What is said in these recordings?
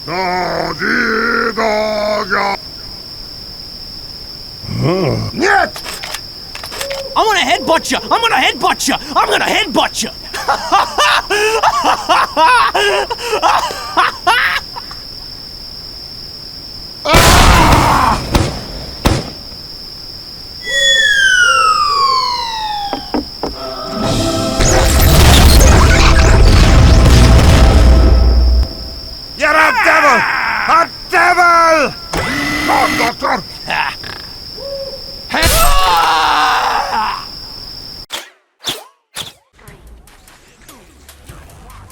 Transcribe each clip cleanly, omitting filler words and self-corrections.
Нет! I'm gonna headbutt you! I'm gonna headbutt you! I'm gonna headbutt you! You're a devil! A devil! Oh, Doctor!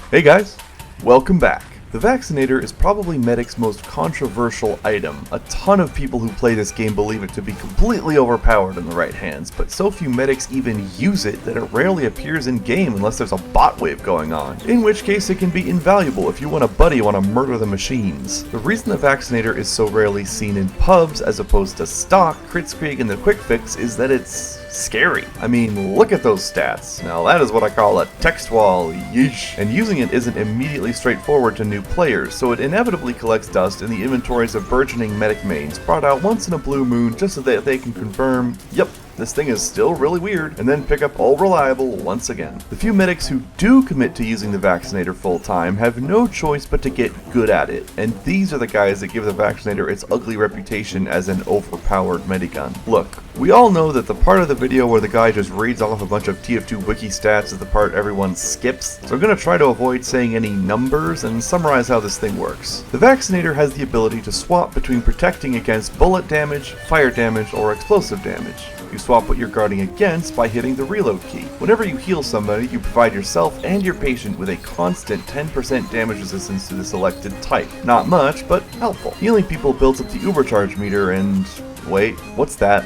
Hey guys, welcome back. The Vaccinator is probably Medic's most controversial item. A ton of people who play this game believe it to be completely overpowered in the right hands, but so few medics even use it that it rarely appears in game unless there's a bot wave going on, in which case it can be invaluable if you want a buddy want to murder the machines. The reason the Vaccinator is so rarely seen in pubs as opposed to stock, Kritzkrieg, and the Quick Fix is that it's scary. I mean, look at those stats. Now that is what I call a text wall, yeesh. And using it isn't immediately straightforward to new players, so it inevitably collects dust in the inventories of burgeoning medic mains, brought out once in a blue moon just so that they can confirm, yep, this thing is still really weird, and then pick up all reliable once again. The few medics who do commit to using the Vaccinator full time have no choice but to get good at it, and these are the guys that give the Vaccinator its ugly reputation as an overpowered medigun. Look, we all know that the part of the video where the guy just reads off a bunch of TF2 wiki stats is the part everyone skips, so I'm going to try to avoid saying any numbers and summarize how this thing works. The Vaccinator has the ability to swap between protecting against bullet damage, fire damage, or explosive damage. You swap what you're guarding against by hitting the reload key. Whenever you heal somebody, you provide yourself and your patient with a constant 10% damage resistance to the selected type. Not much, but helpful. Healing people builds up the Ubercharge meter and... wait, what's that?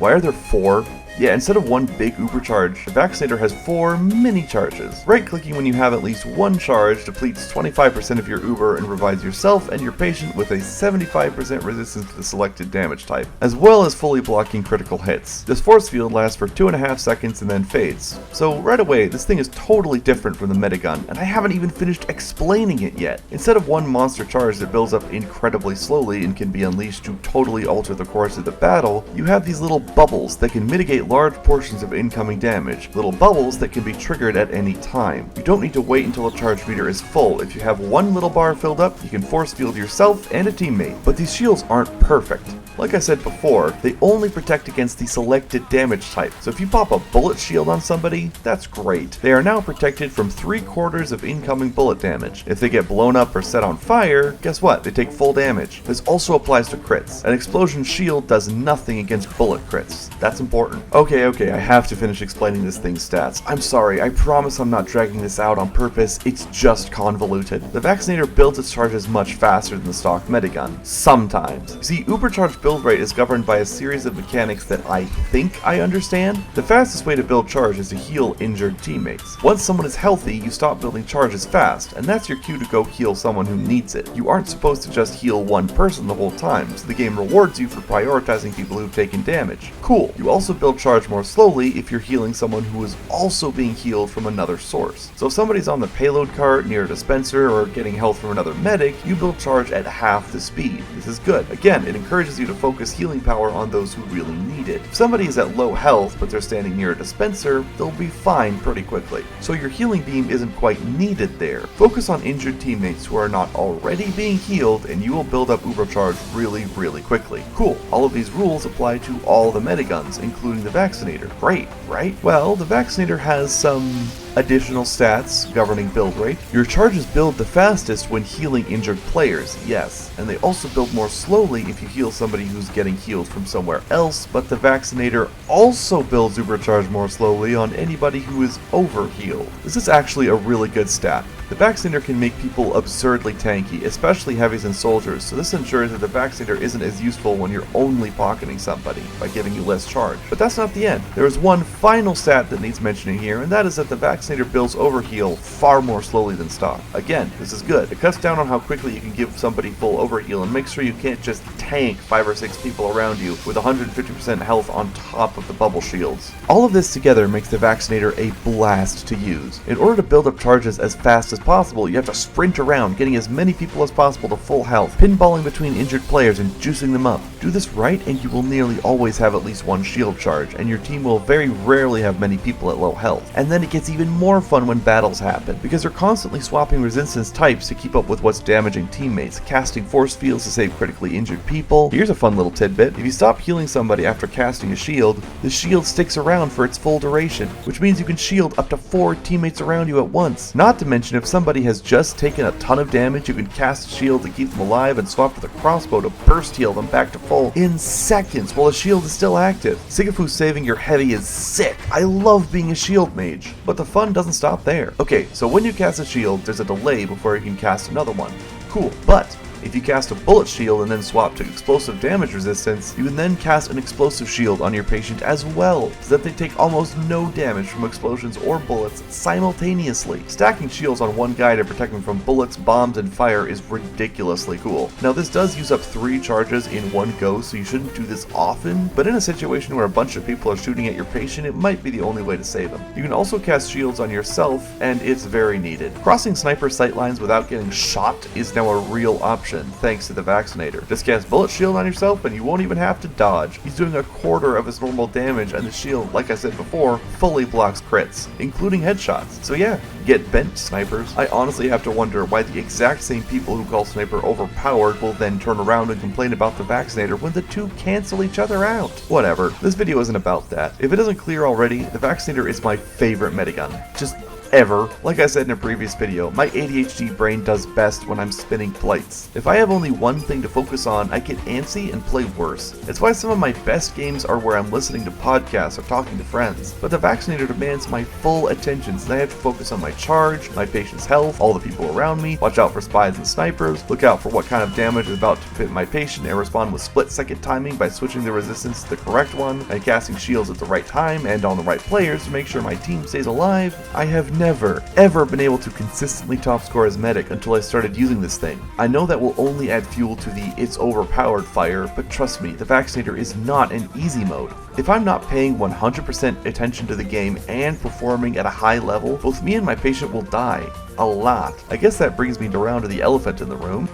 Why are there 4? Yeah, instead of one big Uber charge, the Vaccinator has 4 mini charges. Right-clicking when you have at least one charge depletes 25% of your Uber and provides yourself and your patient with a 75% resistance to the selected damage type, as well as fully blocking critical hits. This force field lasts for 2.5 seconds and then fades. So right away, this thing is totally different from the Medigun, and I haven't even finished explaining it yet. Instead of one monster charge that builds up incredibly slowly and can be unleashed to totally alter the course of the battle, you have these little bubbles that can mitigate large portions of incoming damage, little bubbles that can be triggered at any time. You don't need to wait until the charge meter is full. If you have one little bar filled up, you can force field yourself and a teammate. But these shields aren't perfect. Like I said before, they only protect against the selected damage type, so if you pop a bullet shield on somebody, that's great. They are now protected from 3/4 of incoming bullet damage. If they get blown up or set on fire, guess what? They take full damage. This also applies to crits. An explosion shield does nothing against bullet crits. That's important. Okay, I have to finish explaining this thing's stats. I'm sorry, I promise I'm not dragging this out on purpose, it's just convoluted. The Vaccinator builds its charges much faster than the stock Medigun. Sometimes. You see, Ubercharge build rate is governed by a series of mechanics that I think I understand. The fastest way to build charge is to heal injured teammates. Once someone is healthy, you stop building charges fast, and that's your cue to go heal someone who needs it. You aren't supposed to just heal one person the whole time, so the game rewards you for prioritizing people who've taken damage. Cool. You also build charge more slowly if you're healing someone who is also being healed from another source. So if somebody's on the payload cart near a dispenser or getting health from another medic, you build charge at half the speed. This is good. Again, it encourages you to focus healing power on those who really need it. If somebody is at low health but they're standing near a dispenser, they'll be fine pretty quickly. So your healing beam isn't quite needed there. Focus on injured teammates who are not already being healed and you will build up Ubercharge really quickly. Cool. All of these rules apply to all the Mediguns, including the Vaccinator. Great, right? Well, the Vaccinator has some additional stats governing build rate. Your charges build the fastest when healing injured players, yes, and they also build more slowly if you heal somebody who's getting healed from somewhere else, but the Vaccinator also builds Ubercharge more slowly on anybody who is overhealed. This is actually a really good stat. The Vaccinator can make people absurdly tanky, especially heavies and soldiers, so this ensures that the Vaccinator isn't as useful when you're only pocketing somebody by giving you less charge. But that's not the end. There is one final stat that needs mentioning here, and that is that the Vaccinator builds overheal far more slowly than stock. Again, this is good. It cuts down on how quickly you can give somebody full overheal and makes sure you can't just tank 5 or 6 people around you with 150% health on top of the bubble shields. All of this together makes the Vaccinator a blast to use. In order to build up charges as fast as as possible, you have to sprint around, getting as many people as possible to full health, pinballing between injured players and juicing them up. Do this right and you will nearly always have at least one shield charge, and your team will very rarely have many people at low health. And then it gets even more fun when battles happen, because you're constantly swapping resistance types to keep up with what's damaging teammates, casting force fields to save critically injured people. Here's a fun little tidbit: if you stop healing somebody after casting a shield, the shield sticks around for its full duration, which means you can shield up to 4 teammates around you at once. Not to mention, if somebody has just taken a ton of damage, you can cast a shield to keep them alive and swap to the crossbow to burst heal them back to full in seconds while the shield is still active. Sigafu saving your heavy is sick. I love being a shield mage. But the fun doesn't stop there. Okay, so when you cast a shield, there's a delay before you can cast another one. Cool, but if you cast a bullet shield and then swap to explosive damage resistance, you can then cast an explosive shield on your patient as well, so that they take almost no damage from explosions or bullets simultaneously. Stacking shields on one guy to protect them from bullets, bombs, and fire is ridiculously cool. Now this does use up 3 charges in one go, so you shouldn't do this often, but in a situation where a bunch of people are shooting at your patient, it might be the only way to save them. You can also cast shields on yourself, and it's very needed. Crossing sniper sightlines without getting shot is now a real option, thanks to the Vaccinator. Just cast bullet shield on yourself and you won't even have to dodge. He's doing a quarter of his normal damage, and the shield, like I said before, fully blocks crits, including headshots. So yeah, get bent, snipers. I honestly have to wonder why the exact same people who call Sniper overpowered will then turn around and complain about the Vaccinator when the two cancel each other out. Whatever, this video isn't about that. If it isn't clear already, the Vaccinator is my favorite medigun. Just ever. Like I said in a previous video, my ADHD brain does best when I'm spinning plates. If I have only one thing to focus on, I get antsy and play worse. It's why some of my best games are where I'm listening to podcasts or talking to friends. But the Vaccinator demands my full attention, so I have to focus on my charge, my patient's health, all the people around me, watch out for spies and snipers, look out for what kind of damage is about to hit my patient, and respond with split-second timing by switching the resistance to the correct one, and casting shields at the right time and on the right players to make sure my team stays alive. I have never, ever been able to consistently top score as medic until I started using this thing. I know that will only add fuel to the "it's overpowered" fire, but trust me, the Vaccinator is not an easy mode. If I'm not paying 100% attention to the game and performing at a high level, both me and my patient will die. A lot. I guess that brings me around to the elephant in the room.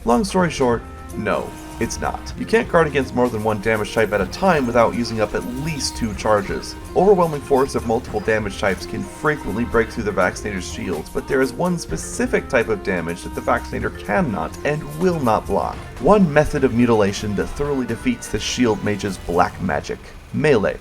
Long story short, no. It's not. You can't guard against more than one damage type at a time without using up at least 2 charges. Overwhelming force of multiple damage types can frequently break through the Vaccinator's shields, but there is one specific type of damage that the Vaccinator cannot and will not block. One method of mutilation that thoroughly defeats the shield mage's black magic: melee.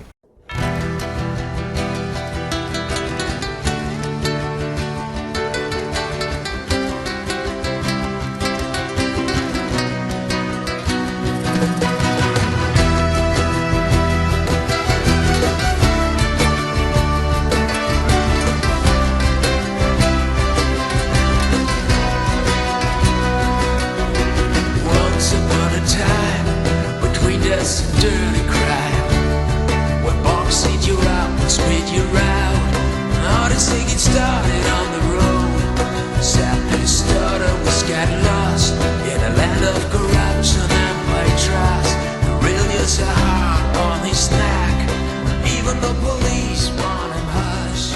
Dirty crime. When bombs send you out and spit you out. Honestly, get started on the road. Sadly, started, we got lost in a land of corruption and white trust. The rebellions are hard on his neck. Even the police want him hush.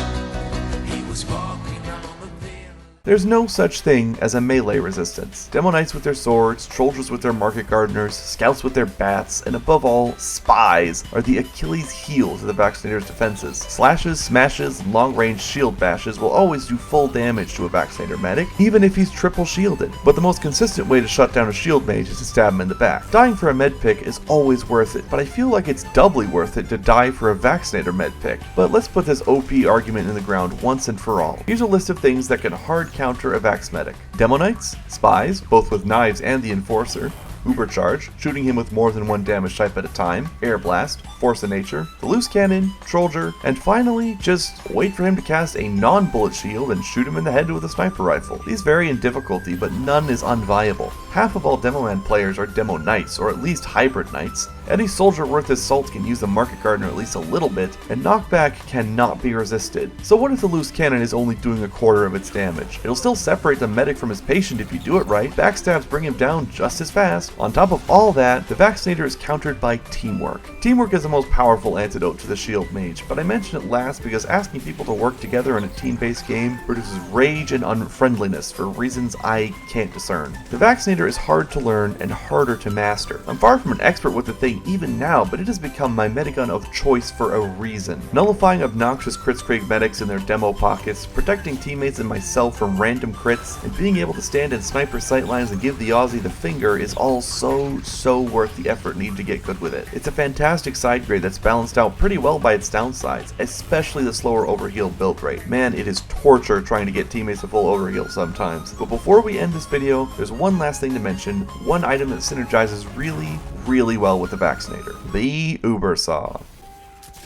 He was walking on the bill. There's no such thing as a melee resistance. Demo Knights with their swords, Soldiers with their market gardeners, Scouts with their bats, and above all, spies are the Achilles heel to the Vaccinator's defenses. Slashes, smashes, and long-range shield bashes will always do full damage to a Vaccinator medic, even if he's triple shielded. But the most consistent way to shut down a shield mage is to stab him in the back. Dying for a med pick is always worth it, but I feel like it's doubly worth it to die for a Vaccinator med pick. But let's put this OP argument in the ground once and for all. Here's a list of things that can hard counter a Vax medic: Demo Knights, Spies, both with knives and the Enforcer, Uber Charge, shooting him with more than one damage type at a time, Air Blast, Force of Nature, the Loose Cannon, Soldier, and finally, just wait for him to cast a non-bullet shield and shoot him in the head with a sniper rifle. These vary in difficulty, but none is unviable. Half of all Demoman players are Demo Knights, or at least Hybrid Knights. Any soldier worth his salt can use the market gardener at least a little bit, and knockback cannot be resisted. So what if the loose cannon is only doing a quarter of its damage? It'll still separate the medic from his patient if you do it right. Backstabs bring him down just as fast. On top of all that, the Vaccinator is countered by teamwork. Teamwork is the most powerful antidote to the shield mage, but I mention it last because asking people to work together in a team-based game produces rage and unfriendliness for reasons I can't discern. The Vaccinator is hard to learn and harder to master. I'm far from an expert with the thing even now, but it has become my medigun of choice for a reason. Nullifying obnoxious Kritzkrieg medics in their demo pockets, protecting teammates and myself from random crits, and being able to stand in sniper sightlines and give the Aussie the finger is all so worth the effort needed to get good with it. It's a fantastic side grade that's balanced out pretty well by its downsides, especially the slower overheal build rate. Man, it is torture trying to get teammates to full overheal sometimes. But before we end this video, there's one last thing to mention, one item that synergizes really well with the Vaccinator. The Uber Saw.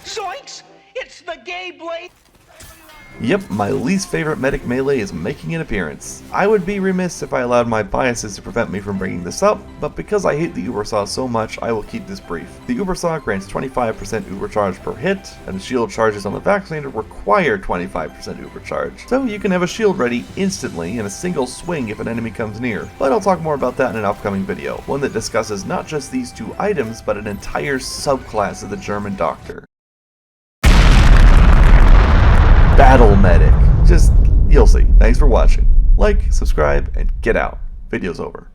Zoinks! It's the gay blade! Yep, my least favorite medic melee is making an appearance. I would be remiss if I allowed my biases to prevent me from bringing this up, but because I hate the Uber Saw so much, I will keep this brief. The Uber Saw grants 25% Uber charge per hit, and the shield charges on the Vaccinator require 25% Uber charge. So you can have a shield ready instantly in a single swing if an enemy comes near. But I'll talk more about that in an upcoming video, one that discusses not just these two items, but an entire subclass of the German doctor. Battle Medic. Just, you'll see. Thanks for watching. Like, subscribe, and get out. Video's over.